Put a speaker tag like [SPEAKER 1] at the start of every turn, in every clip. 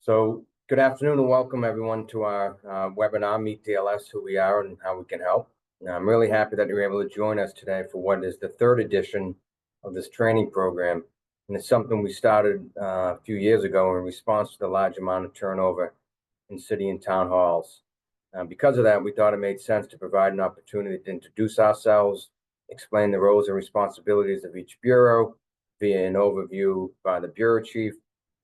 [SPEAKER 1] So good afternoon and welcome everyone to our webinar, Meet DLS, Who We Are and How We Can Help. Now, I'm really happy that you're able to join us today for what is the third edition of this training program. And it's something we started a few years ago in response to the large amount of turnover in city and town halls. Because of that, we thought it made sense to provide an opportunity to introduce ourselves, explain the roles and responsibilities of each bureau via an overview by the bureau chief,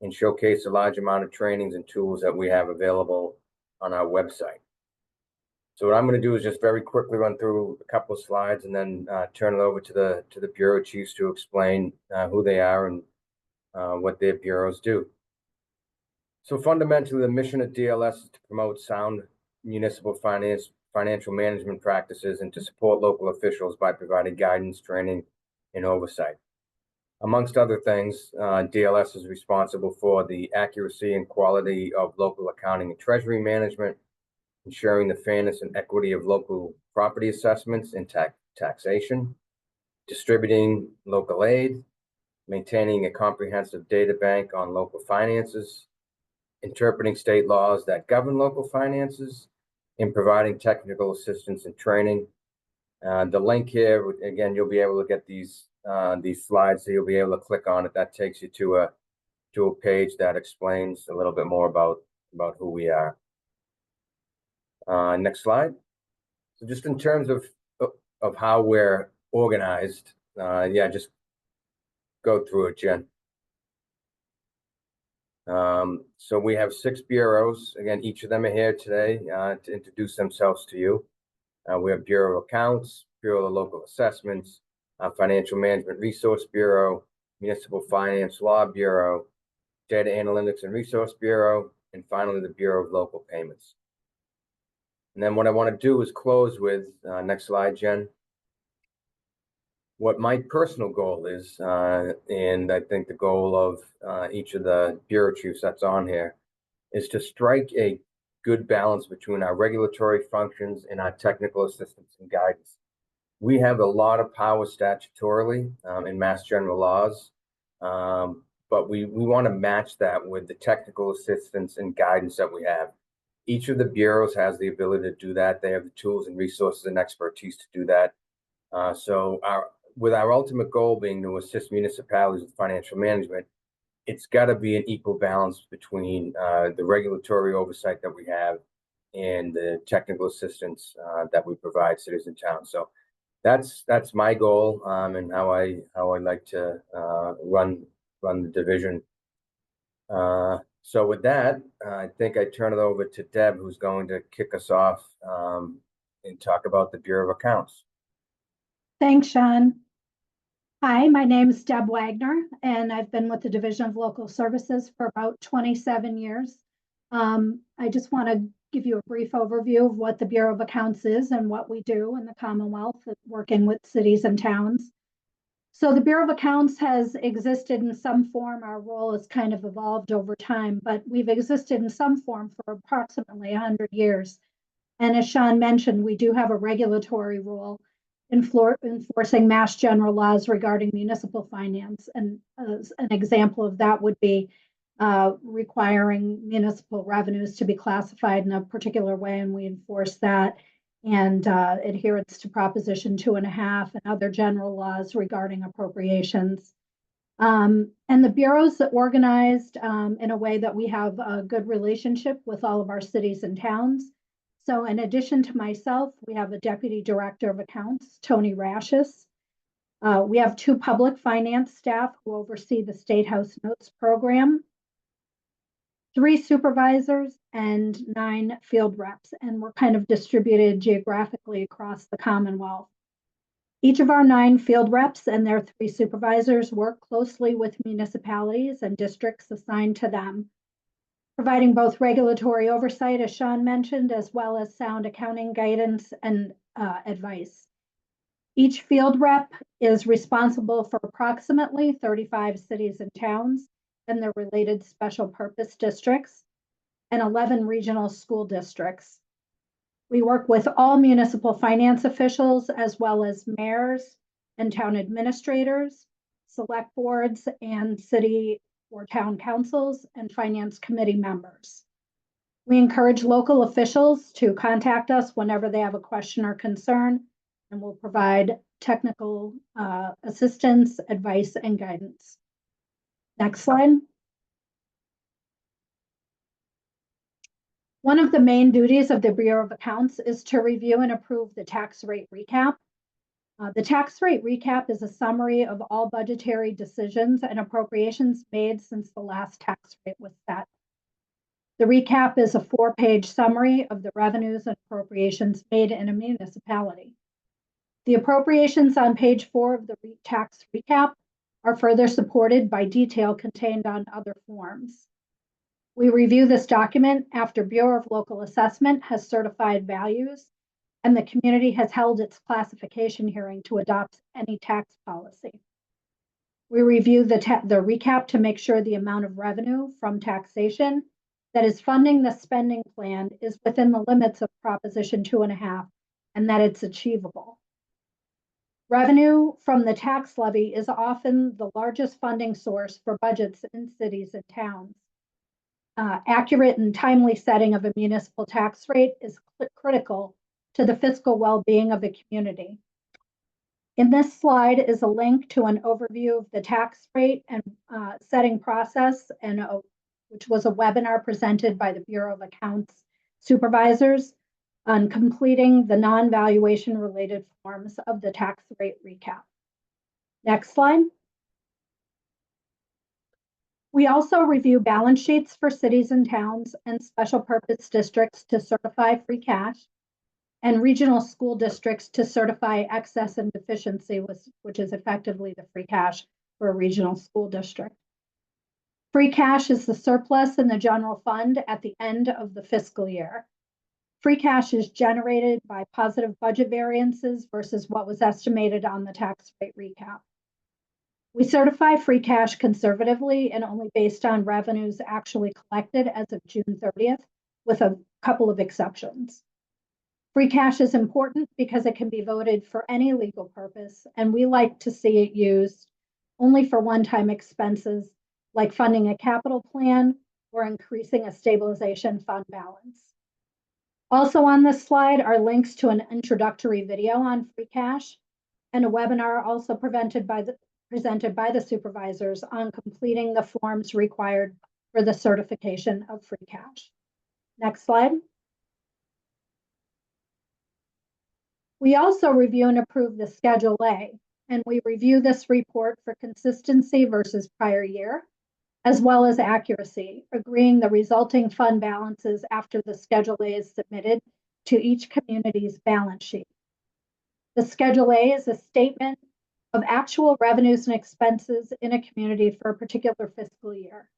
[SPEAKER 1] and showcase a large amount of trainings and tools that we have available on our website. So what I'm going to do is just very quickly run through a couple of slides and then turn it over to the bureau chiefs to explain who they are and what their bureaus do. So fundamentally, the mission of DLS is to promote sound municipal financial management practices and to support local officials by providing guidance, training, and oversight. Amongst other things, DLS is responsible for the accuracy and quality of local accounting and treasury management, ensuring the fairness and equity of local property assessments and taxation, distributing local aid, maintaining a comprehensive data bank on local finances, interpreting state laws that govern local finances, and providing technical assistance and training. The link here, again, you'll be able to get these slides, so you'll be able to click on it. That takes you to a page that explains a little bit more about who we are. Next slide. So just in terms of how we're organized, just go through it, Jen. So we have 6 bureaus. Again, each of them are here today to introduce themselves to you. We have Bureau of Accounts, Bureau of Local Assessments, Financial Management Resource Bureau, Municipal Finance Law Bureau, Data Analytics and Resource Bureau, and finally the Bureau of Local Payments. And then what I want to do is close with, next slide, Jen, what my personal goal is, and I think the goal of each of the bureau chiefs that's on here, is to strike a good balance between our regulatory functions and our technical assistance and guidance. We have a lot of power statutorily in Mass General laws, but we want to match that with the technical assistance and guidance that we have. Each of the bureaus has the ability to do that. They have the tools and resources and expertise to do that. With our ultimate goal being to assist municipalities with financial management, it's got to be an equal balance between the regulatory oversight that we have and the technical assistance that we provide cities and towns. So that's my goal and how I like to run the division. So with that, I think I turn it over to Deb, who's going to kick us off and talk about the Bureau of Accounts.
[SPEAKER 2] Thanks, Sean. Hi, my name is Deb Wagner, and I've been with the Division of Local Services for about 27 years. I just want to give you a brief overview of what the Bureau of Accounts is and what we do in the Commonwealth, working with cities and towns. So the Bureau of Accounts has existed in some form. Our role has kind of evolved over time, but we've existed in some form for approximately 100 years. And as Sean mentioned, we do have a regulatory role enforcing Mass General laws regarding municipal finance. And an example of that would be requiring municipal revenues to be classified in a particular way, and we enforce that, and adherence to Proposition 2.5 and other general laws regarding appropriations. And the bureaus are organized in a way that we have a good relationship with all of our cities and towns. So in addition to myself, we have a Deputy Director of Accounts, Tony Rashis. We have 2 public finance staff who oversee the State House Notes program, 3 supervisors, and 9 field reps, and we're kind of distributed geographically across the Commonwealth. Each of our 9 field reps and their 3 supervisors work closely with municipalities and districts assigned to them, providing both regulatory oversight, as Sean mentioned, as well as sound accounting guidance and advice. Each field rep is responsible for approximately 35 cities and towns and their related special purpose districts and 11 regional school districts. We work with all municipal finance officials, as well as mayors and town administrators, select boards, and city for town councils and finance committee members. We encourage local officials to contact us whenever they have a question or concern, and we'll provide technical assistance, advice, and guidance. Next slide. One of the main duties of the Bureau of Accounts is to review and approve the tax rate recap. The tax rate recap is a summary of all budgetary decisions and appropriations made since the last tax rate was set. The recap is a 4-page summary of the revenues and appropriations made in a municipality. The appropriations on page 4 of the tax recap are further supported by detail contained on other forms. We review this document after Bureau of Local Assessment has certified values and the community has held its classification hearing to adopt any tax policy. We review the recap to make sure the amount of revenue from taxation that is funding the spending plan is within the limits of Proposition 2.5 and that it's achievable. Revenue from the tax levy is often the largest funding source for budgets in cities and towns. Accurate and timely setting of a municipal tax rate is critical to the fiscal well-being of the community. In this slide is a link to an overview of the tax rate and setting process, which was a webinar presented by the Bureau of Accounts supervisors on completing the non-valuation related forms of the tax rate recap. Next slide. We also review balance sheets for cities and towns and special purpose districts to certify free cash, and regional school districts to certify excess and deficiency, which is effectively the free cash for a regional school district. Free cash is the surplus in the general fund at the end of the fiscal year. Free cash is generated by positive budget variances versus what was estimated on the tax rate recap. We certify free cash conservatively and only based on revenues actually collected as of June 30th, with a couple of exceptions. Free cash is important because it can be voted for any legal purpose, and we like to see it used only for one-time expenses like funding a capital plan or increasing a stabilization fund balance. Also on this slide are links to an introductory video on free cash and a webinar also presented by the supervisors on completing the forms required for the certification of free cash. Next slide. We also review and approve the Schedule A, and we review this report for consistency versus prior year, as well as accuracy, agreeing the resulting fund balances after the Schedule A is submitted to each community's balance sheet. The Schedule A is a statement of actual revenues and expenses in a community for a particular fiscal year.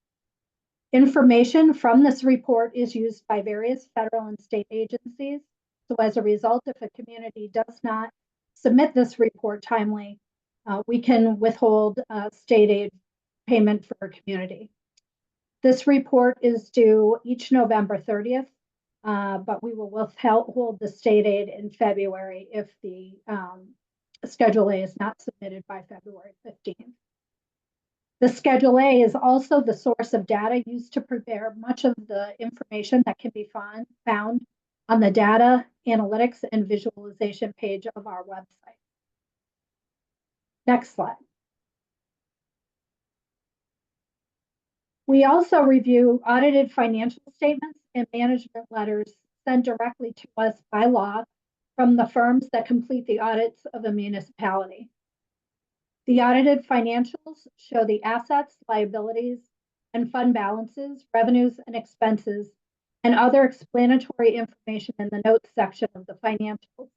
[SPEAKER 2] Information from this report is used by various federal and state agencies. So as a result, if a community does not submit this report timely, we can withhold state aid payment for a community. This report is due each November 30th, but we will withhold the state aid in February if the Schedule A is not submitted by February 15th. The Schedule A is also the source of data used to prepare much of the information that can be found on the data, analytics, and visualization page of our website. Next slide. We also review audited financial statements and management letters sent directly to us by law from the firms that complete the audits of a municipality. The audited financials show the assets, liabilities, and fund balances, revenues, and expenses, and other explanatory information in the notes section of the financials.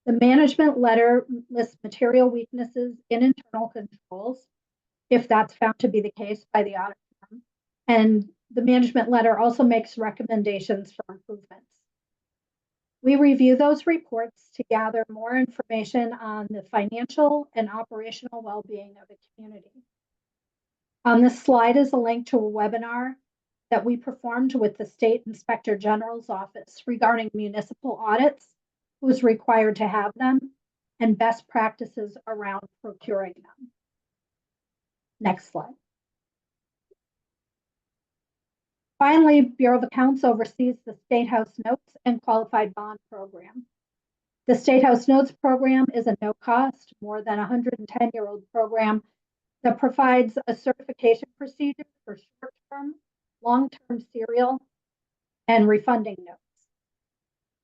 [SPEAKER 2] The management letter lists material weaknesses in internal controls, if that's found to be the case by the audit firm, and the management letter also makes recommendations for improvements. We review those reports to gather more information on the financial and operational well-being of a community. On this slide is a link to a webinar that we performed with the State Inspector General's office regarding municipal audits, who's required to have them, and best practices around procuring them. Next slide. Finally, Bureau of Accounts oversees the State House Notes and Qualified Bond Program. The State House Notes Program is a no-cost, more than 110-year-old program that provides a certification procedure for short-term, long-term serial, and refunding notes.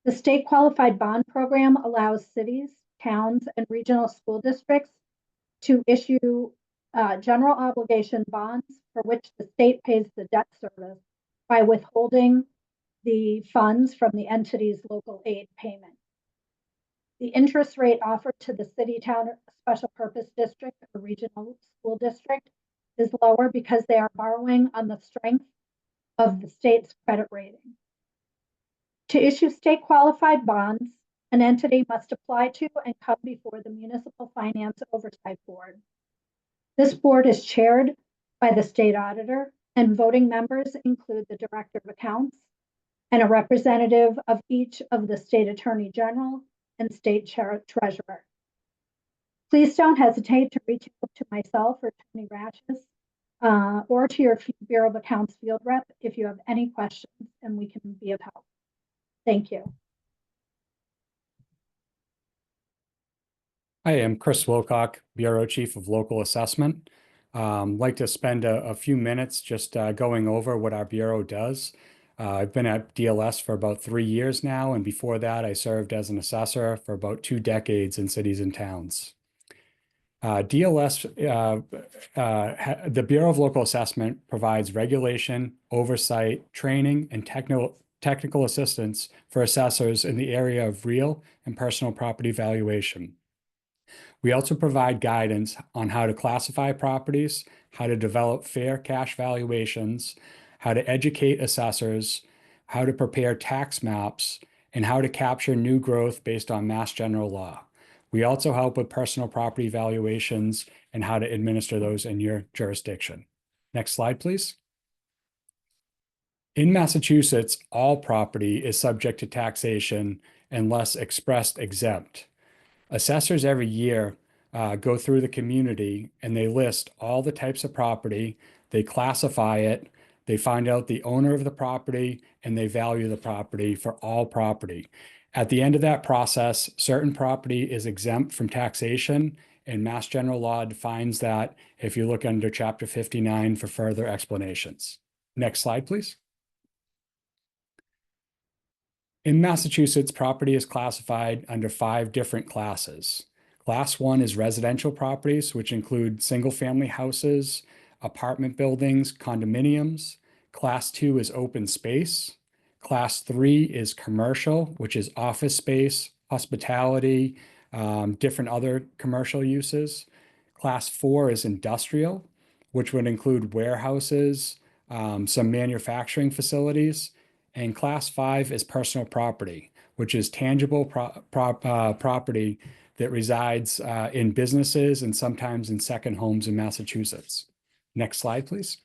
[SPEAKER 2] The State Qualified Bond Program allows cities, towns, and regional school districts to issue general obligation bonds for which the state pays the debt service by withholding the funds from the entity's local aid payment. The interest rate offered to the city, town, special purpose district, or regional school district is lower because they are borrowing on the strength of the state's credit rating. To issue state qualified bonds, an entity must apply to and come before the Municipal Finance Oversight Board. This board is chaired by the state auditor, and voting members include the Director of Accounts and a representative of each of the state attorney general and state treasurer. Please don't hesitate to reach out to myself or Tony Ratches or to your Bureau of Accounts field rep if you have any questions, and we can be of help. Thank you.
[SPEAKER 3] Hi, I'm Chris Wilcock, Bureau Chief of Local Assessment. I'd like to spend a few minutes just going over what our Bureau does. I've been at DLS for about 3 years now, and before that, I served as an assessor for about 2 decades in cities and towns. DLS, the Bureau of Local Assessment provides regulation, oversight, training, and technical assistance for assessors in the area of real and personal property valuation. We also provide guidance on how to classify properties, how to develop fair cash valuations, how to educate assessors, how to prepare tax maps, and how to capture new growth based on Mass General Law. We also help with personal property valuations and how to administer those in your jurisdiction. Next slide, please. In Massachusetts, all property is subject to taxation unless expressed exempt. Assessors every year go through the community and they list all the types of property, they classify it, they find out the owner of the property, and they value the property for all property. At the end of that process, certain property is exempt from taxation, and Mass General Law defines that if you look under Chapter 59 for further explanations. Next slide, please. In Massachusetts, property is classified under 5 different classes. Class 1 is residential properties, which include single-family houses, apartment buildings, condominiums. Class 2 is open space. Class 3 is commercial, which is office space, hospitality, different other commercial uses. Class 4 is industrial, which would include warehouses, some manufacturing facilities. And Class 5 is personal property, which is tangible property that resides in businesses and sometimes in second homes in Massachusetts. Next slide, please.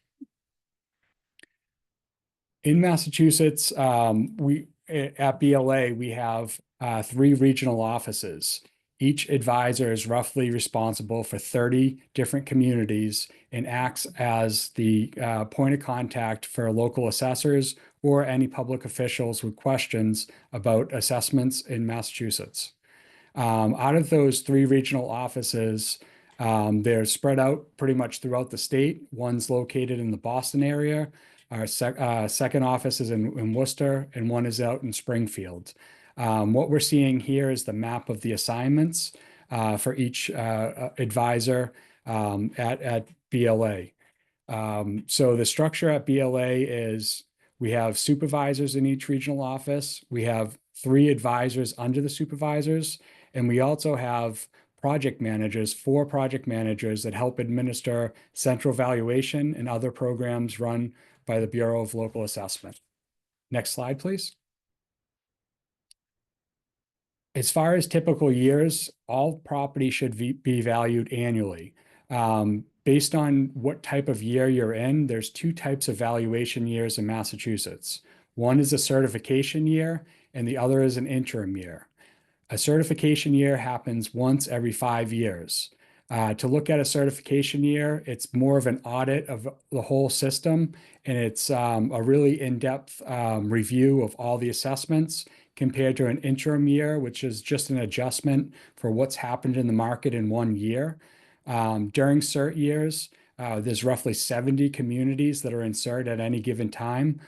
[SPEAKER 3] In Massachusetts, at BLA, we have 3 regional offices. Each advisor is roughly responsible for 30 different communities and acts as the point of contact for local assessors or any public officials with questions about assessments in Massachusetts. Out of those 3 regional offices, they're spread out pretty much throughout the state. One's located in the Boston area. Our second office is in Worcester, and one is out in Springfield. What we're seeing here is the map of the assignments for each advisor at BLA. So the structure at BLA is we have supervisors in each regional office. We have 3 advisors under the supervisors, and we also have project managers, 4 project managers that help administer central valuation and other programs run by the Bureau of Local Assessment. Next slide, please. As far as typical years, all property should be valued annually. Based on what type of year you're in, there's 2 types of valuation years in Massachusetts. One is a certification year, and the other is an interim year. A certification year happens once every 5 years. To look at a certification year, it's more of an audit of the whole system, and it's a really in-depth review of all the assessments compared to an interim year, which is just an adjustment for what's happened in the market in one year. During cert years, there's roughly 70 communities that are in cert at any given time.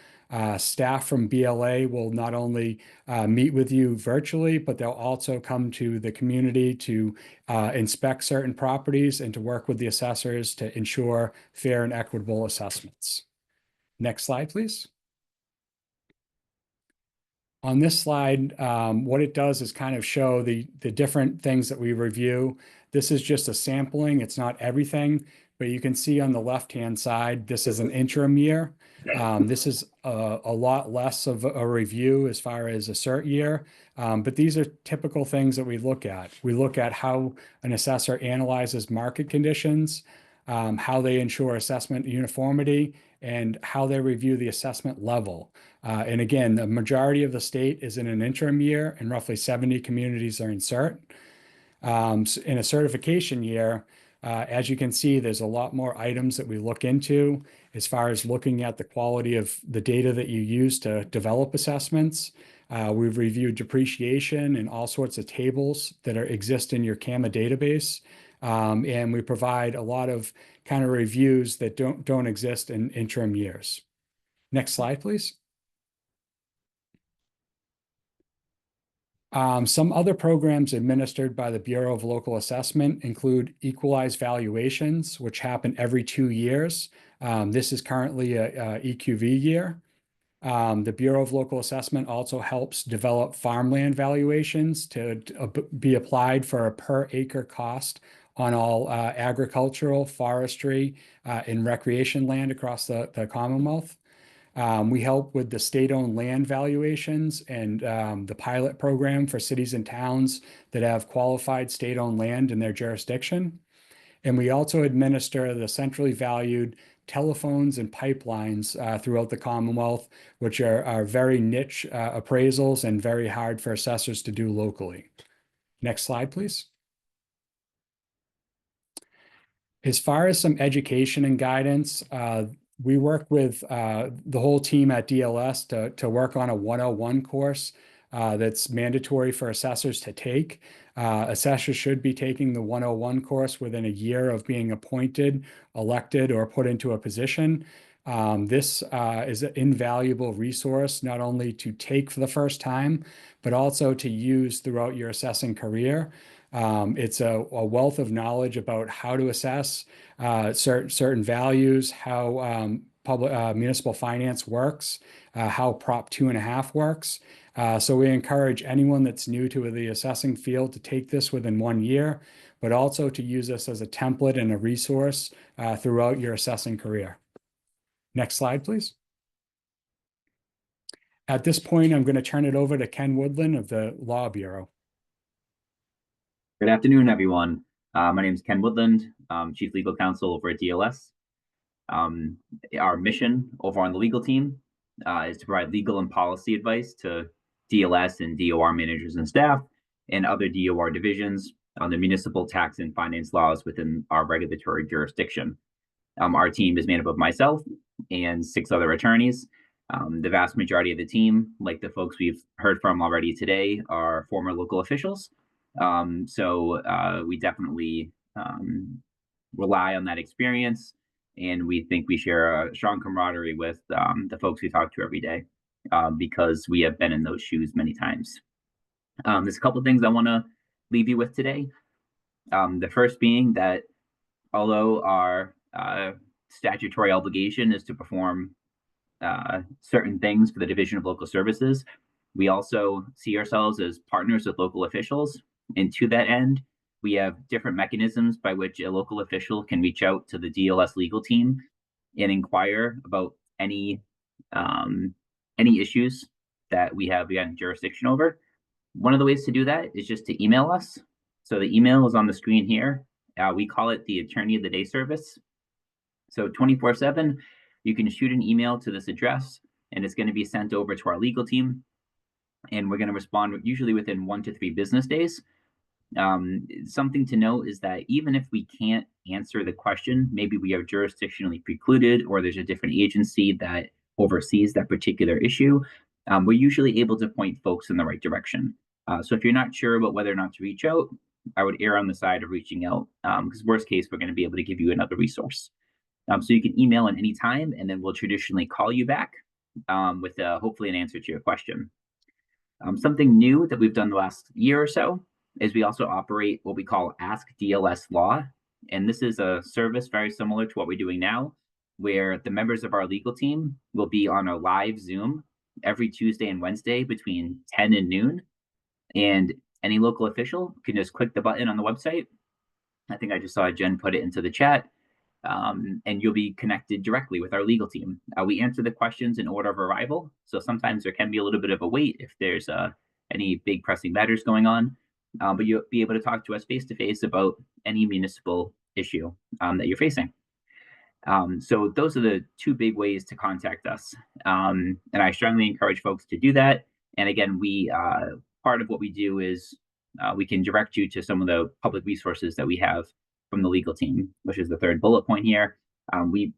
[SPEAKER 3] Staff from BLA will not only meet with you virtually, but they'll also come to the community to inspect certain properties and to work with the assessors to ensure fair and equitable assessments. Next slide, please. On this slide, what it does is kind of show the different things that we review. This is just a sampling. It's not everything, but you can see on the left-hand side, this is an interim year. This is a lot less of a review as far as a cert year, but these are typical things that we look at. We look at how an assessor analyzes market conditions, how they ensure assessment uniformity, and how they review the assessment level. And again, the majority of the state is in an interim year, and roughly 70 communities are in cert. In a certification year, as you can see, there's a lot more items that we look into as far as looking at the quality of the data that you use to develop assessments. We've reviewed depreciation and all sorts of tables that exist in your CAMA database. And we provide a lot of kind of reviews that don't exist in interim years. Next slide, please. Some other programs administered by the Bureau of Local Assessment include equalized valuations, which happen every 2 years. This is currently a EQV year. The Bureau of Local Assessment also helps develop farmland valuations to be applied for a per acre cost on all agricultural, forestry, and recreation land across the Commonwealth. We help with the state-owned land valuations and the pilot program for cities and towns that have qualified state-owned land in their jurisdiction. And we also administer the centrally valued telephones and pipelines throughout the Commonwealth, which are very niche appraisals and very hard for assessors to do locally. Next slide, please. As far as some education and guidance, we work with the whole team at DLS to work on a 101 course that's mandatory for assessors to take. Assessors should be taking the 101 course within a year of being appointed, elected, or put into a position. This is an invaluable resource, not only to take for the first time, but also to use throughout your assessing career. It's a wealth of knowledge about how to assess certain values, how municipal finance works, how Prop 2.5 works. So we encourage anyone that's new to the assessing field to take this within 1 year, but also to use this as a template and a resource throughout your assessing career. Next slide, please. At this point, I'm going to turn it over to Ken Woodland of the Law Bureau.
[SPEAKER 4] Good afternoon, everyone. My name is Ken Woodland, Chief Legal Counsel over at DLS. Our mission over on the legal team is to provide legal and policy advice to DLS and DOR managers and staff and other DOR divisions on the municipal tax and finance laws within our regulatory jurisdiction. Our team is made up of myself and 6 other attorneys. The vast majority of the team, like the folks we've heard from already today, are former local officials. So we definitely rely on that experience, and we think we share a strong camaraderie with the folks we talk to every day because we have been in those shoes many times. There's a couple of things I want to leave you with today. The first being that although our statutory obligation is to perform certain things for the Division of Local Services, we also see ourselves as partners with local officials. And to that end, we have different mechanisms by which a local official can reach out to the DLS legal team and inquire about any issues that we have jurisdiction over. One of the ways to do that is just to email us. So the email is on the screen here. We call it the Attorney of the Day service. So 24/7, you can shoot an email to this address, and it's going to be sent over to our legal team. And we're going to respond usually within 1 to 3 business days. Something to note is that even if we can't answer the question, maybe we are jurisdictionally precluded or there's a different agency that oversees that particular issue, we're usually able to point folks in the right direction. So if you're not sure about whether or not to reach out, I would err on the side of reaching out, because worst case, we're going to be able to give you another resource. So you can email at any time, and then we'll traditionally call you back with hopefully an answer to your question. Something new that we've done the last year or so is we also operate what we call Ask DLS Law. And this is a service very similar to what we're doing now, where the members of our legal team will be on a live Zoom every Tuesday and Wednesday between 10 and noon. And any local official can just click the button on the website. I think I just saw Jen put it into the chat. And you'll be connected directly with our legal team. We answer the questions in order of arrival. So sometimes there can be a little bit of a wait if there's any big pressing matters going on. But you'll be able to talk to us face-to-face about any municipal issue that you're facing. So those are the two big ways to contact us. And I strongly encourage folks to do that. And again, part of what we do is we can direct you to some of the public resources that we have from the legal team, which is the third bullet point here. We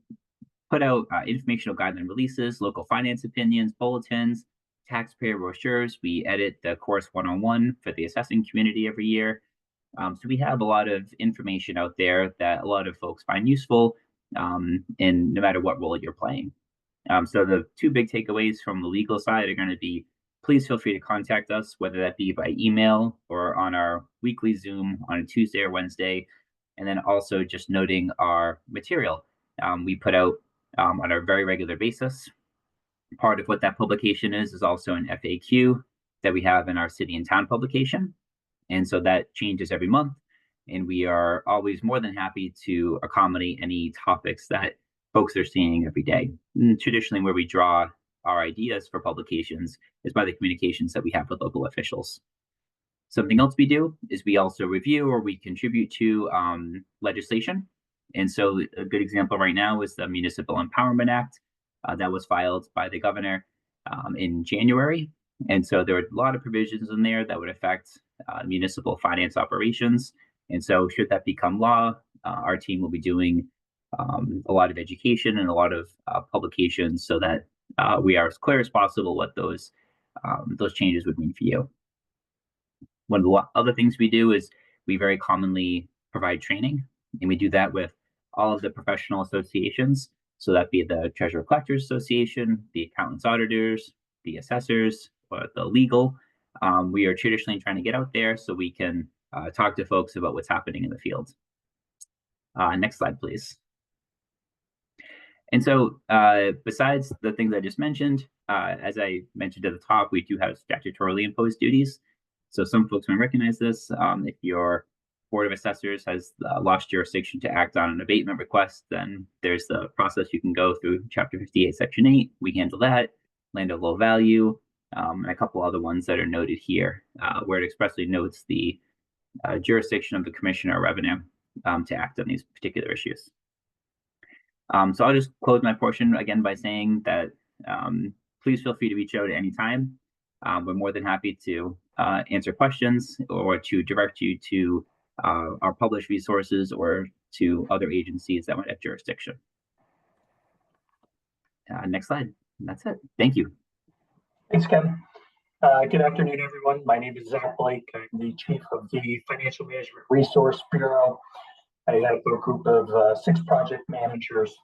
[SPEAKER 4] put out informational guideline releases, local finance opinions, bulletins, taxpayer brochures. We edit the course 101 for the assessing community every year. So we have a lot of information out there that a lot of folks find useful, in no matter what role you're playing. So the two big takeaways from the legal side are going to be, please feel free to contact us, whether that be by email or on our weekly Zoom on a Tuesday or Wednesday. And then also just noting our material we put out on a very regular basis. Part of what that publication is also an FAQ that we have in our city and town publication. And so that changes every month. And we are always more than happy to accommodate any topics that folks are seeing every day. And traditionally, where we draw our ideas for publications is by the communications that we have with local officials. Something else we do is we also review or we contribute to legislation. And so a good example right now is the Municipal Empowerment Act that was filed by the governor in January. And so there are a lot of provisions in there that would affect municipal finance operations. And so should that become law, our team will be doing a lot of education and a lot of publications so that we are as clear as possible what those changes would mean for you. One of the other things we do is we very commonly provide training, and we do that with all of the professional associations. So that be the Treasurer Collectors Association, the Accountants Auditors, the Assessors, or the legal. We are traditionally trying to get out there so we can talk to folks about what's happening in the field. Next slide, please. And so besides the things I just mentioned, as I mentioned at the top, we do have statutorily imposed duties. So some folks may recognize this. If your Board of Assessors has lost jurisdiction to act on an abatement request, then there's the process you can go through, Chapter 58, Section 8. We handle that, land of low value, and a couple other ones that are noted here, where it expressly notes the jurisdiction of the Commissioner of Revenue to act on these particular issues. So I'll just close my portion again by saying that please feel free to reach out at any time. We're more than happy to answer questions or to direct you to our published resources or to other agencies that might have jurisdiction. Next slide. That's it. Thank you.
[SPEAKER 5] Thanks, Ken. Good afternoon, everyone. My name is Zach Blake. I'm the Chief of the Financial Management Resource Bureau. I have a group of 6 project managers.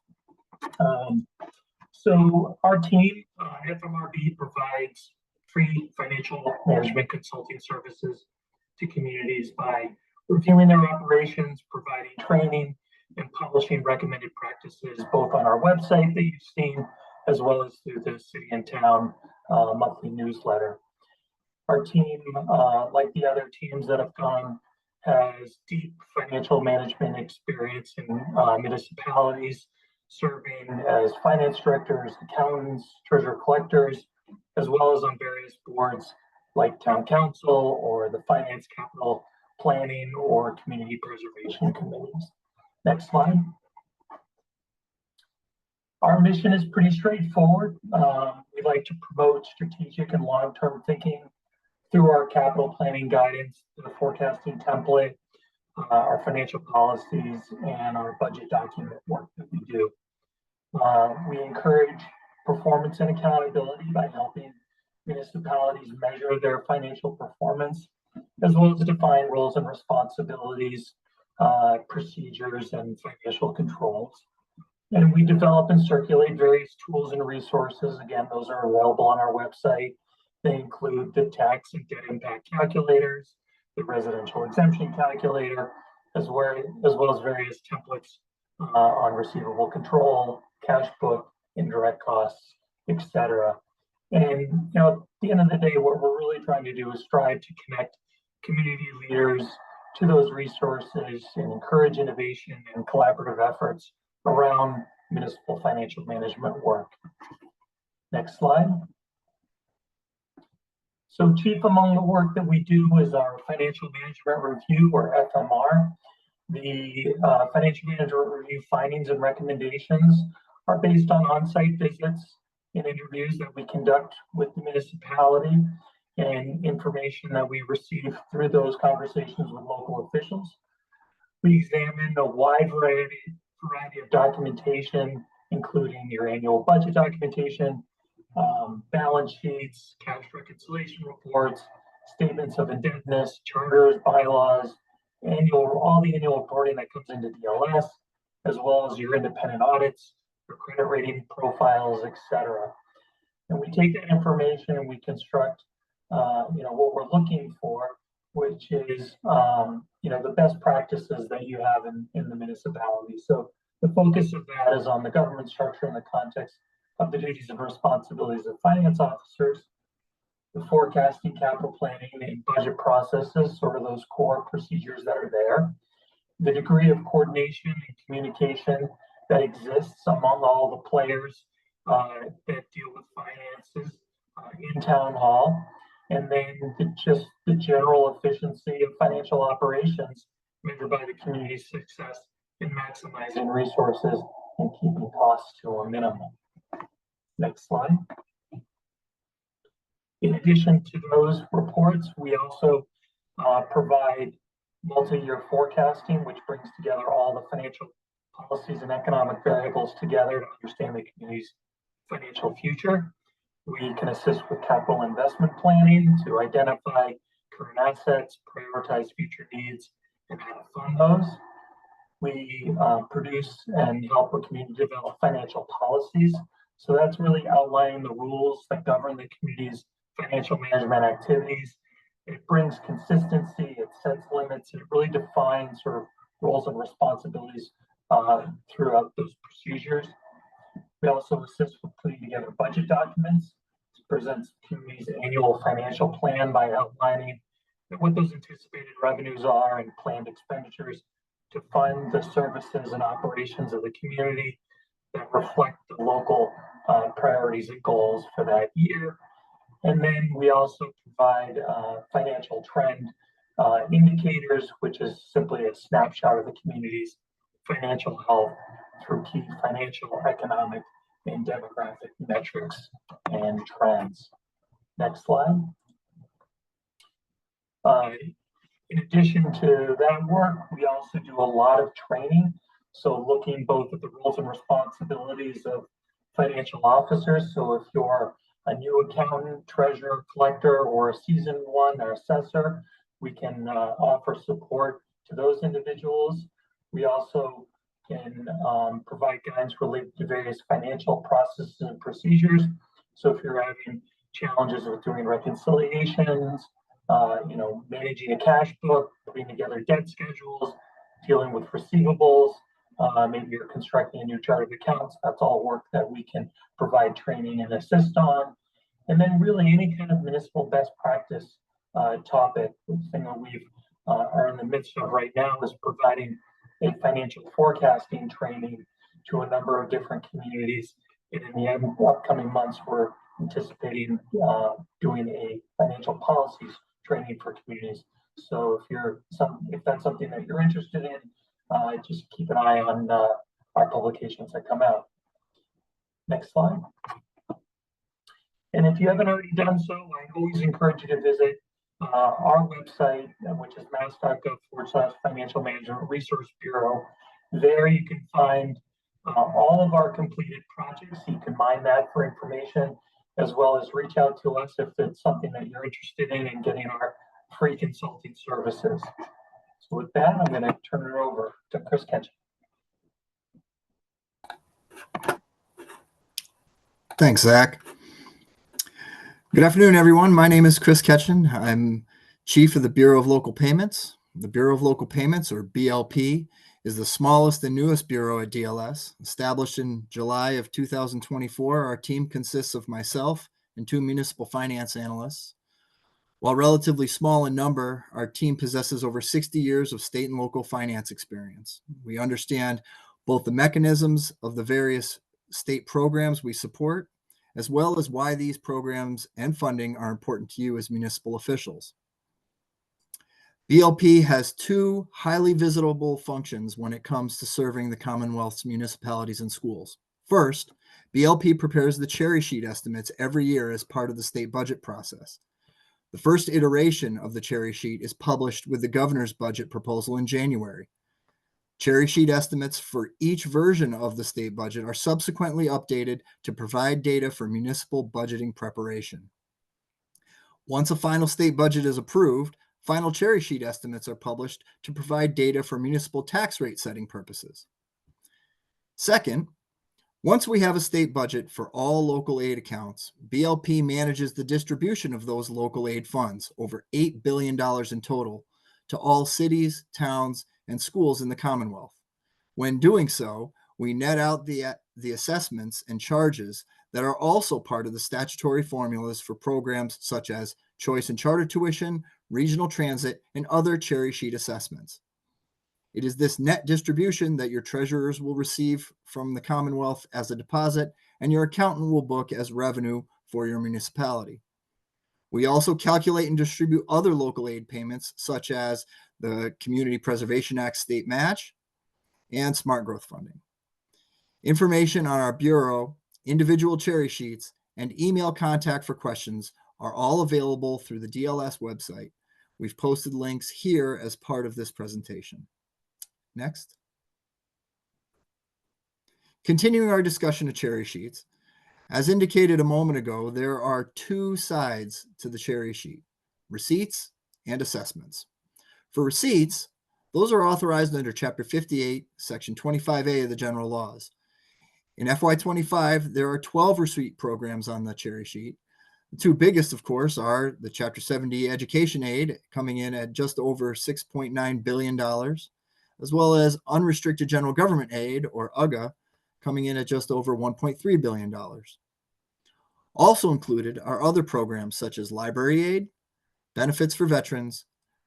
[SPEAKER 5] So our team, FMRB, provides free financial management consulting services to communities by reviewing their operations, providing training, and publishing recommended practices both on our website that you've seen, as well as through the City and Town monthly newsletter. Our team, like the other teams that have gone, has deep financial management experience in municipalities, serving as finance directors, accountants, treasurer collectors, as well as on various boards like town council or the finance capital planning or community preservation committees. Next slide. Our mission is pretty straightforward. We like to promote strategic and long-term thinking through our capital planning guidance, the forecasting template, our financial policies, and our budget document work that we do. We encourage performance and accountability by helping municipalities measure their financial performance, as well as define roles and responsibilities, procedures, and financial controls. And we develop and circulate various tools and resources. Again, those are available on our website. They include the tax and debt impact calculators, the residential exemption calculator, as well as various templates on receivable control, cash book, indirect costs, etc. And at the end of the day, what we're really trying to do is strive to connect community leaders to those resources and encourage innovation and collaborative efforts around municipal financial management work. Next slide. So chief among the work that we do is our financial management review, or FMR. The financial management review findings and recommendations are based on on-site visits and interviews that we conduct with the municipality and information that we receive through those conversations with local officials. We examine a wide variety of documentation, including your annual budget documentation, balance sheets, cash reconciliation reports, statements of indebtedness, charters, bylaws, all the annual reporting that comes into DLS, as well as your independent audits, your credit rating profiles, etc. And we take that information and we construct, what we're looking for, which is, the best practices that you have in the municipality. So the focus of that is on the government structure in the context of the duties and responsibilities of finance officers, the forecasting, capital planning, and budget processes, sort of those core procedures that are there, the degree of coordination and communication that exists among all the players that deal with finances in town hall, and then the general efficiency of financial operations measured by the community's success in maximizing resources and keeping costs to a minimum. Next slide. In addition to those reports, we also provide multi-year forecasting, which brings together all the financial policies and economic variables together to understand the community's financial future. We can assist with capital investment planning to identify current assets, prioritize future needs, and how to fund those. We produce and help the community develop financial policies. So that's really outlining the rules that govern the community's financial management activities. It brings consistency, it sets limits, and it really defines sort of roles and responsibilities throughout those procedures. We also assist with putting together budget documents. It presents the community's annual financial plan by outlining what those anticipated revenues are and planned expenditures to fund the services and operations of the community that reflect the local priorities and goals for that year. And then we also provide financial trend indicators, which is simply a snapshot of the community's financial health through key financial, economic, and demographic metrics and trends. Next slide. In addition to that work, we also do a lot of training. So looking both at the roles and responsibilities of financial officers. So if you're a new accountant, treasurer, collector, or a seasoned one, or assessor, we can offer support to those individuals. We also can provide guidance related to various financial processes and procedures. So if you're having challenges with doing reconciliations, managing a cash book, putting together debt schedules, dealing with receivables, maybe you're constructing a new chart of accounts, that's all work that we can provide training and assist on. And then really any kind of municipal best practice topic. The thing that we are in the midst of right now is providing a financial forecasting training to a number of different communities. And in the upcoming months, we're anticipating doing a financial policies training for communities. So if that's something that you're interested in, just keep an eye on our publications that come out. Next slide. And if you haven't already done so, I always encourage you to visit our website, which is mass.gov/financial management resource bureau. There you can find all of our completed projects. You can mine that for information, as well as reach out to us if it's something that you're interested in getting our free consulting services. So with that, I'm going to turn it over to Chris Ketchum.
[SPEAKER 6] Thanks, Zach. Good afternoon, everyone. My name is Chris Ketchen. I'm Chief of the Bureau of Local Payments. The Bureau of Local Payments, or BLP, is the smallest and newest bureau at DLS. Established in July of 2024, our team consists of myself and 2 municipal finance analysts. While relatively small in number, our team possesses over 60 years of state and local finance experience. We understand both the mechanisms of the various state programs we support, as well as why these programs and funding are important to you as municipal officials. BLP has 2 highly visitable functions when it comes to serving the Commonwealth's municipalities and schools. First, BLP prepares the cherry sheet estimates every year as part of the state budget process. The first iteration of the cherry sheet is published with the governor's budget proposal in January. Cherry sheet estimates for each version of the state budget are subsequently updated to provide data for municipal budgeting preparation. Once a final state budget is approved, final cherry sheet estimates are published to provide data for municipal tax rate setting purposes. Second, once we have a state budget for all local aid accounts, BLP manages the distribution of those local aid funds, over $8 billion in total, to all cities, towns, and schools in the Commonwealth. When doing so, we net out the assessments and charges that are also part of the statutory formulas for programs such as choice and charter tuition, regional transit, and other cherry sheet assessments. It is this net distribution that your treasurers will receive from the Commonwealth as a deposit, and your accountant will book as revenue for your municipality. We also calculate and distribute other local aid payments, such as the Community Preservation Act state match and smart growth funding. Information on our bureau, individual cherry sheets, and email contact for questions are all available through the DLS website. We've posted links here as part of this presentation. Next. Continuing our discussion of cherry sheets, as indicated a moment ago, there are 2 sides to the cherry sheet: receipts and assessments. For receipts, those are authorized under Chapter 58, Section 25A of the General Laws. In FY25, there are 12 receipt programs on the cherry sheet. The 2 biggest, of course, are the Chapter 70 Education Aid, coming in at just over $6.9 billion, as well as Unrestricted General Government Aid, or UGA, coming in at just over $1.3 billion. Also included are other programs such as library aid, benefits for veterans,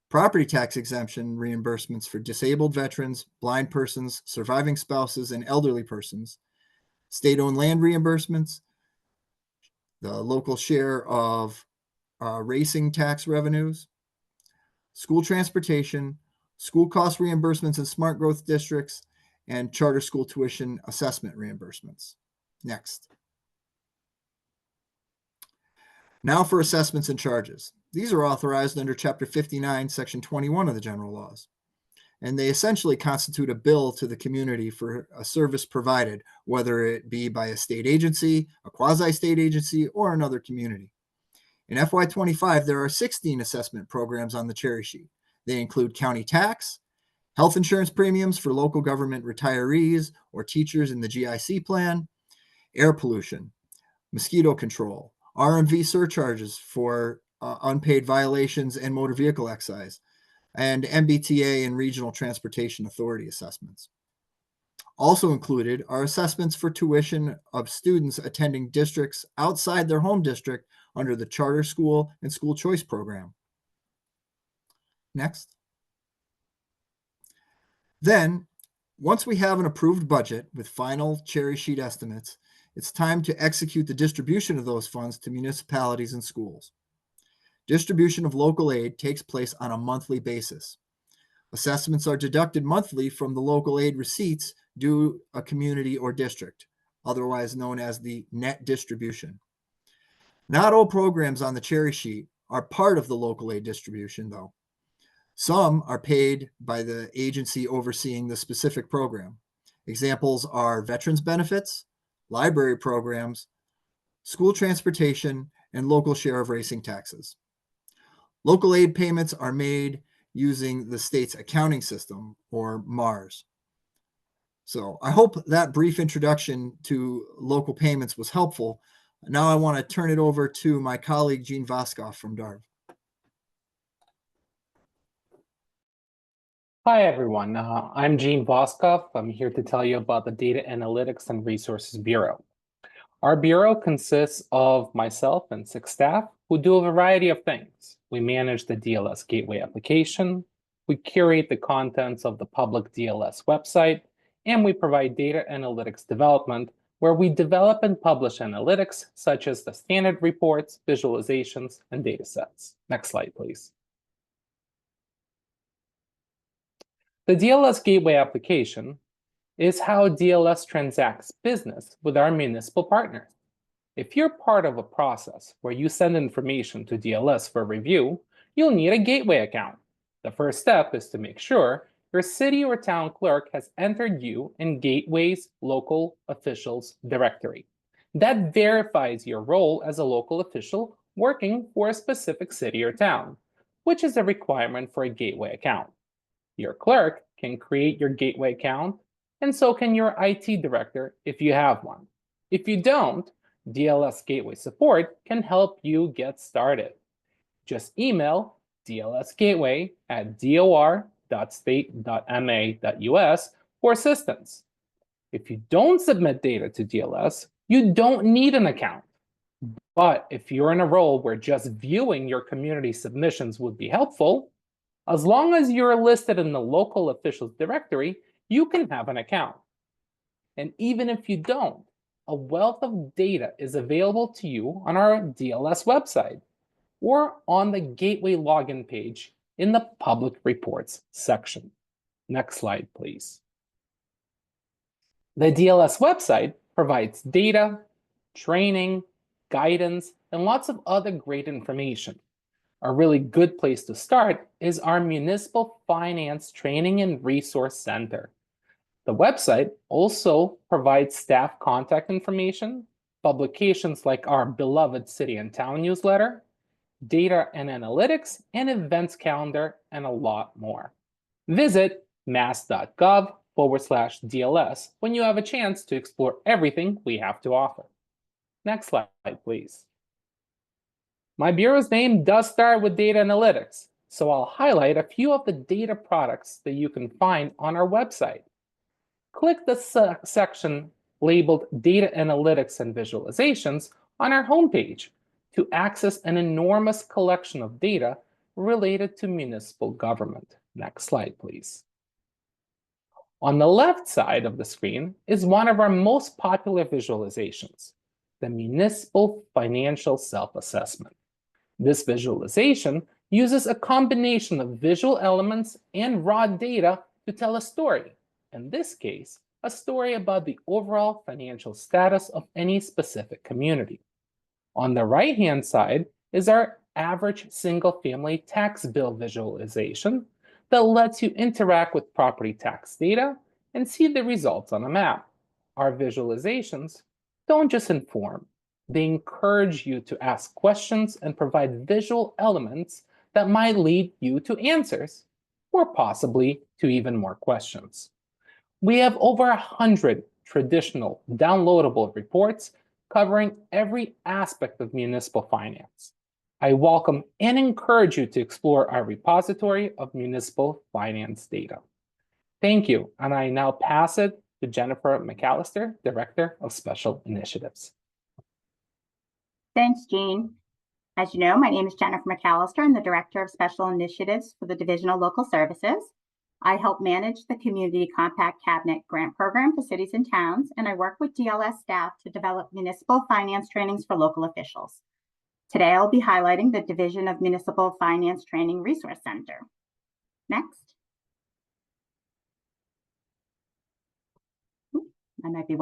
[SPEAKER 6] property tax exemption reimbursements for disabled veterans, blind persons, surviving spouses, and elderly persons, state-owned land reimbursements, the local share of racing tax revenues, school transportation, school cost reimbursements in smart growth districts, and charter school tuition assessment reimbursements. Next. Now for assessments and charges. These are authorized under Chapter 59, Section 21 of the General Laws, and they essentially constitute a bill to the community for a service provided, whether it be by a state agency, a quasi-state agency, or another community. In FY25, there are 16 assessment programs on the cherry sheet. They include county tax, health insurance premiums for local government retirees or teachers in the GIC plan, air pollution, mosquito control, RMV surcharges for unpaid violations and motor vehicle excise, and MBTA and Regional Transportation Authority assessments. Also included are assessments for tuition of students attending districts outside their home district under the charter school and school choice program. Next. Then, once we have an approved budget with final cherry sheet estimates, it's time to execute the distribution of those funds to municipalities and schools. Distribution of local aid takes place on a monthly basis. Assessments are deducted monthly from the local aid receipts due a community or district, otherwise known as the net distribution. Not all programs on the cherry sheet are part of the local aid distribution, though. Some are paid by the agency overseeing the specific program. Examples are veterans benefits, library programs, school transportation, and local share of racing taxes. Local aid payments are made using the state's accounting system, or MARS. So I hope that brief introduction to local payments was helpful. Now I want to turn it over to my colleague, Gene Voskoff from DARV.
[SPEAKER 7] Hi, everyone. I'm Gene Voskoff. I'm here to tell you about the Data Analytics and Resources Bureau. Our bureau consists of myself and 6 staff who do a variety of things. We manage the DLS Gateway application, we curate the contents of the public DLS website, and we provide data analytics development where we develop and publish analytics such as the standard reports, visualizations, and data sets. Next slide, please. The DLS Gateway application is how DLS transacts business with our municipal partners. If you're part of a process where you send information to DLS for review, you'll need a gateway account. The first step is to make sure your city or town clerk has entered you in Gateway's local officials directory. That verifies your role as a local official working for a specific city or town, which is a requirement for a gateway account. Your clerk can create your gateway account, and so can your IT director if you have one. If you don't, DLS Gateway support can help you get started. Just email dlsgateway@dor.state.ma.us for assistance. If you don't submit data to DLS, you don't need an account. But if you're in a role where just viewing your community submissions would be helpful, as long as you're listed in the local officials directory, you can have an account. And even if you don't, a wealth of data is available to you on our DLS website or on the Gateway login page in the Public Reports section. Next slide, please. The DLS website provides data, training, guidance, and lots of other great information. A really good place to start is our Municipal Finance Training and Resource Center. The website also provides staff contact information, publications like our beloved City and Town newsletter, data and analytics, and events calendar, and a lot more. Visit mass.gov/DLS when you have a chance to explore everything we have to offer. Next slide, please. My bureau's name does start with data analytics, so I'll highlight a few of the data products that you can find on our website. Click the section labeled Data Analytics and Visualizations on our homepage to access an enormous collection of data related to municipal government. Next slide, please. On the left side of the screen is one of our most popular visualizations, the Municipal Financial Self-Assessment. This visualization uses a combination of visual elements and raw data to tell a story. In this case, a story about the overall financial status of any specific community. On the right-hand side is our average single-family tax bill visualization that lets you interact with property tax data and see the results on a map. Our visualizations don't just inform, they encourage you to ask questions and provide visual elements that might lead you to answers, or possibly to even more questions. We have over 100 traditional downloadable reports covering every aspect of municipal finance. I welcome and encourage you to explore our repository of municipal finance data. Thank you, and I now pass it to Jennifer McAllister, Director of Special Initiatives.
[SPEAKER 8] Thanks, Gene. As you know, my name is Jennifer McAllister. I'm the Director of Special Initiatives for the Division of Local Services. I help manage the Community Compact Cabinet Grant Program for cities and towns, and I work with DLS staff to develop municipal finance trainings for local officials. Today, I'll be highlighting the Division of Municipal Finance Training Resource Center. Next. I might be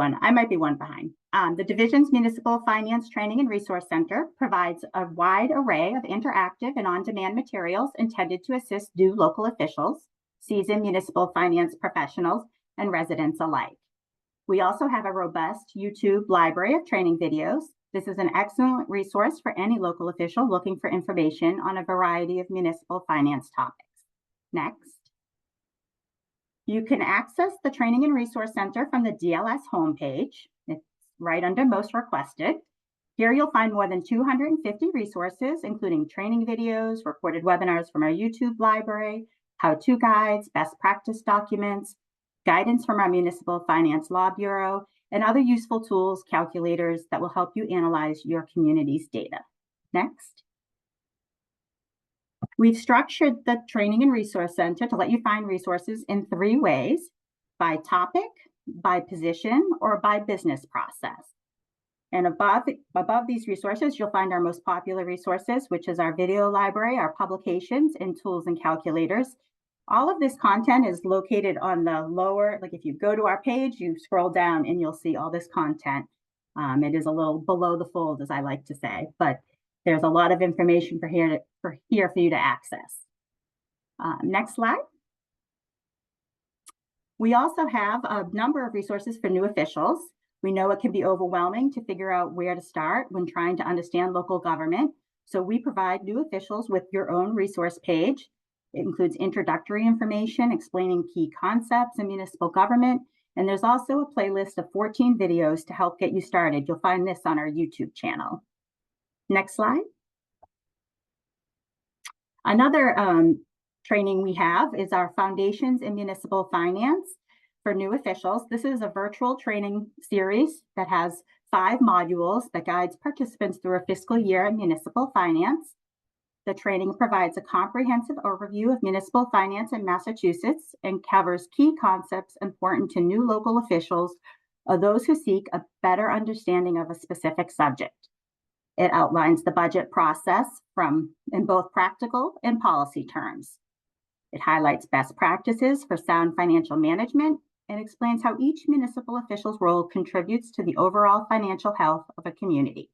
[SPEAKER 8] one behind. The Division's Municipal Finance Training and Resource Center provides a wide array of interactive and on-demand materials intended to assist new local officials, seasoned municipal finance professionals, and residents alike. We also have a robust YouTube library of training videos. This is an excellent resource for any local official looking for information on a variety of municipal finance topics. Next. You can access the Training and Resource Center from the DLS homepage. It's right under Most Requested. Here you'll find more than 250 resources, including training videos, recorded webinars from our YouTube library, how-to guides, best practice documents, guidance from our Municipal Finance Law Bureau, and other useful tools, calculators that will help you analyze your community's data. Next. We've structured the Training and Resource Center to let you find resources in 3 ways: by topic, by position, or by business process. And above these resources, you'll find our most popular resources, which is our video library, our publications, and tools and calculators. All of this content is located on the lower, like if you go to our page, you scroll down and you'll see all this content. It is a little below the fold, as I like to say, but there's a lot of information for you to access. Next slide. We also have a number of resources for new officials. We know it can be overwhelming to figure out where to start when trying to understand local government. So we provide new officials with your own resource page. It includes introductory information explaining key concepts in municipal government. And there's also a playlist of 14 videos to help get you started. You'll find this on our YouTube channel. Next slide. Another training we have is our Foundations in Municipal Finance for new officials. This is a virtual training series that has 5 modules that guides participants through a fiscal year in municipal finance. The training provides a comprehensive overview of municipal finance in Massachusetts and covers key concepts important to new local officials or those who seek a better understanding of a specific subject. It outlines the budget process in both practical and policy terms. It highlights best practices for sound financial management and explains how each municipal official's role contributes to the overall financial health of a community.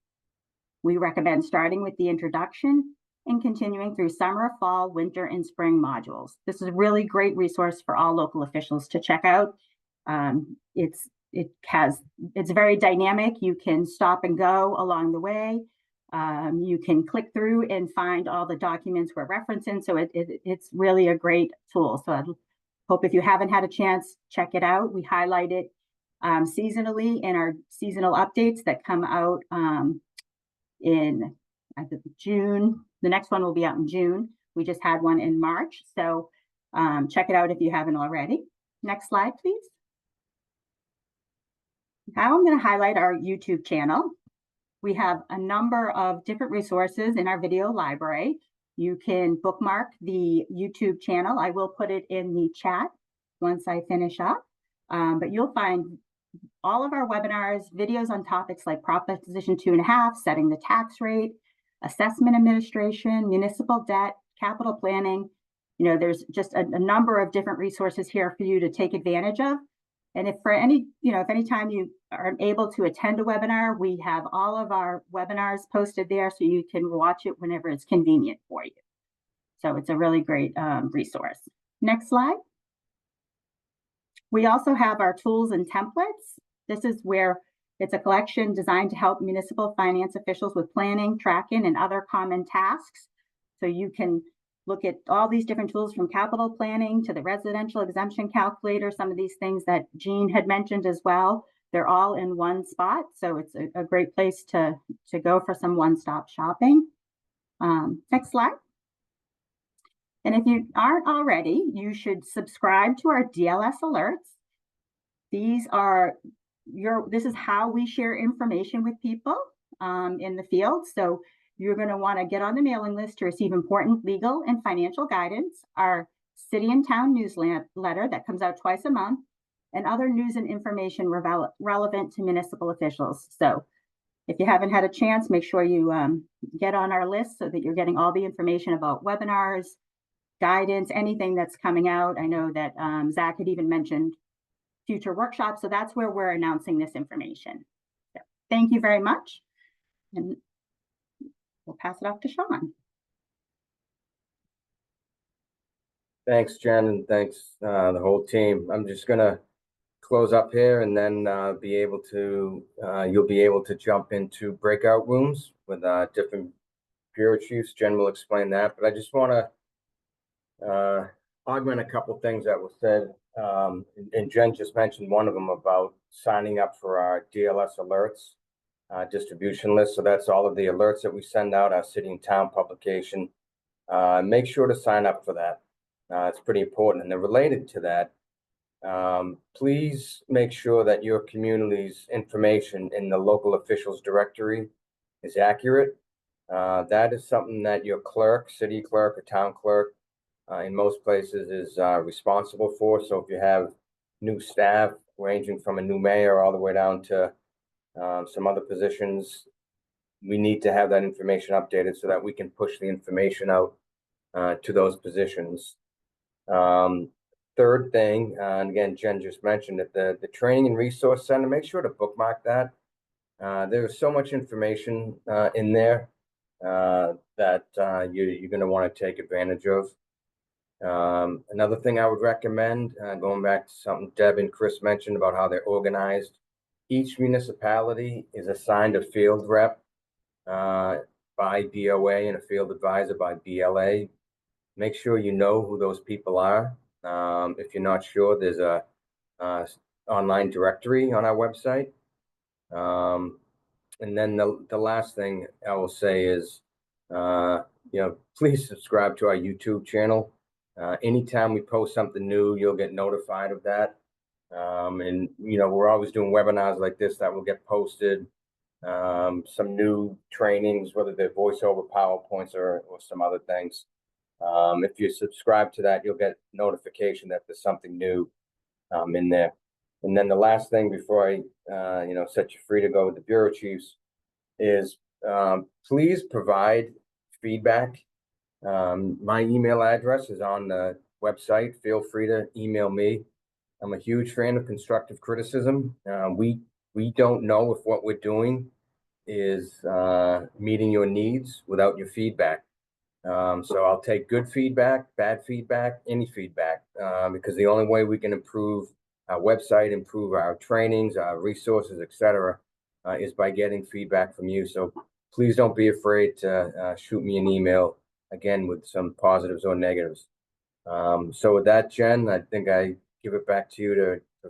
[SPEAKER 8] We recommend starting with the introduction and continuing through summer, fall, winter, and spring modules. This is a really great resource for all local officials to check out. It's very dynamic. You can stop and go along the way. You can click through and find all the documents we're referencing. So it's really a great tool. So I hope if you haven't had a chance, check it out. We highlight it seasonally in our seasonal updates that come out in June. The next one will be out in June. We just had one in March. So check it out if you haven't already. Next slide, please. Now I'm going to highlight our YouTube channel. We have a number of different resources in our video library. You can bookmark the YouTube channel. I will put it in the chat once I finish up. But you'll find all of our webinars, videos on topics like Proposition 2.5, setting the tax rate, assessment administration, municipal debt, capital planning. You know, there's just a number of different resources here for you to take advantage of. And if any time you are able to attend a webinar, we have all of our webinars posted there so you can watch it whenever it's convenient for you. So it's a really great resource. Next slide. We also have our tools and templates. This is where it's a collection designed to help municipal finance officials with planning, tracking, and other common tasks. So you can look at all these different tools from capital planning to the residential exemption calculator, some of these things that Jean had mentioned as well. They're all in one spot. So it's a great place to go for some one-stop shopping. Next slide. And if you aren't already, you should subscribe to our DLS alerts. This is how we share information with people in the field. So you're going to want to get on the mailing list to receive important legal and financial guidance, our city and town newsletter that comes out twice a month, and other news and information relevant to municipal officials. So if you haven't had a chance, make sure you get on our list so that you're getting all the information about webinars, guidance, anything that's coming out. I know that Zach had even mentioned future workshops, so that's where we're announcing this information. So Thank you very much. And we'll pass it off to Sean.
[SPEAKER 1] Thanks, Jen, and thanks the whole team. I'm just gonna close up here and then be able to you'll be able to jump into breakout rooms with different bureau chiefs. Jen will explain that, but I just want to augment a couple things that were said. And Jen just mentioned one of them about signing up for our DLS alerts distribution list. So that's all of the alerts that we send out, our city and town publication. Make sure to sign up for that. It's pretty important. And then related to that, please make sure that your community's information in the local officials directory is accurate. That is something that your clerk, city clerk or town clerk in most places is responsible for. So if you have new staff ranging from a new mayor all the way down to some other positions, we need to have that information updated so that we can push the information out to those positions. Third thing, and again, Jen just mentioned it, the Training and Resource Center, make sure to bookmark that. There's so much information in there that you're going to want to take advantage of. Another thing I would recommend, going back to something Deb and Chris mentioned about how they're organized, each municipality is assigned a field rep by BOA and a field advisor by BLA. Make sure you know who those people are. If you're not sure, there's a online directory on our website. And then the last thing I will say is, please subscribe to our YouTube channel. Anytime we post something new, you'll get notified of that. And we're always doing webinars like this that will get posted. Some new trainings, whether they're voiceover PowerPoints or some other things. If you subscribe to that, you'll get notification that there's something new in there. And then the last thing before I, set you free to go with the bureau chiefs is please provide feedback. My email address is on the website. Feel free to email me. I'm a huge fan of constructive criticism. We don't know if what we're doing is meeting your needs without your feedback. So I'll take good feedback, bad feedback, any feedback, because the only way we can improve our website, improve our trainings, our resources, etc., is by getting feedback from you. So please don't be afraid to shoot me an email, again, with some positives or negatives. So with that, Jen, I think I give it back to you to